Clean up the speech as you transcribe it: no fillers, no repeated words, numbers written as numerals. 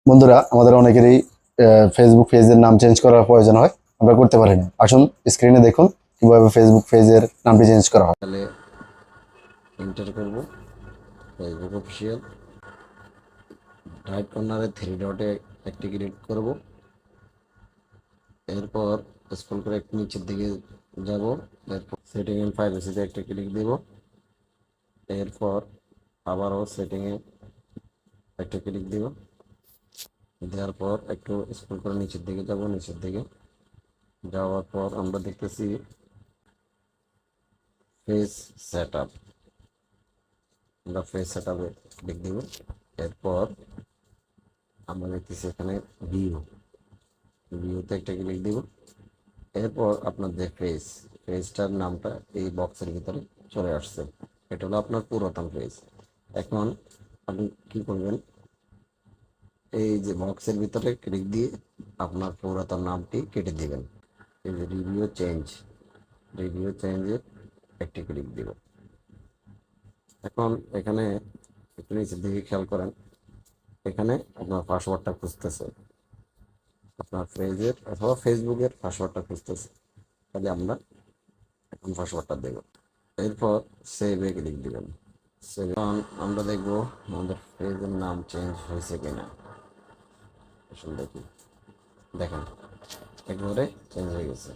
বন্ধুরা, আমাদের অনেকেরই ফেসবুক পেজের নাম চেঞ্জ করার প্রয়োজন হয়, আমরা করতে পারি না। আসুন স্ক্রিনে দেখুন কিভাবে ফেসবুক পেজের নামটি চেঞ্জ করা হয়। তাহলে এন্টার করব ফেসবুক অফিসিয়াল, রাইট কর্নারে থ্রি ডটে একটি ক্লিক করব। এরপর স্ক্রল করে একটু নিচের দিকে যাব। এরপর সেটিং এন্ড প্রাইভেসিতে একটা ক্লিক দেব। এরপর আবারও সেটিংয়ে একটা ক্লিক দেব। দেওয়ার পর একটু স্ক্রল করে নিচের দিকে যাব। নিচের দিকে যাওয়ার পর আমরা দেখতেছি ফেস সেট আপ। আমরা ফেস সেট আপে ক্লিক দেব। এরপর আমরা দেখতেছি এখানে ভিউতে একটা ক্লিক দেব। এরপর আপনার যে ফেজটার নামটা এই বক্সের ভিতরে চলে আসছে। এটা হলো আপনার পুরাতন ফেজ। এখন আপনি কি করবেন, এই যে বক্সের ভিতরে ক্লিক দিয়ে আপনার পুরাতন নামটি কেটে দিবেন। এই যে রিভিউ চেঞ্জে একটি ক্লিক দিব। এখন এখানে একটু নিচের দিকে খেয়াল করেন, এখানে আপনার পাসওয়ার্ডটা খুঁজতেছে, আপনার পেজের অথবা ফেসবুকের পাসওয়ার্ডটা খুঁজতেছে। তাহলে আমরা এখন পাসওয়ার্ডটা দেব। এরপর সেভে ক্লিক দিবেন। সেভ আমরা দেখব আমাদের পেজের নাম চেঞ্জ হয়েছে কিনা। আসলে দেখি, দেখেন একবারে চেঞ্জ হয়ে গেছে।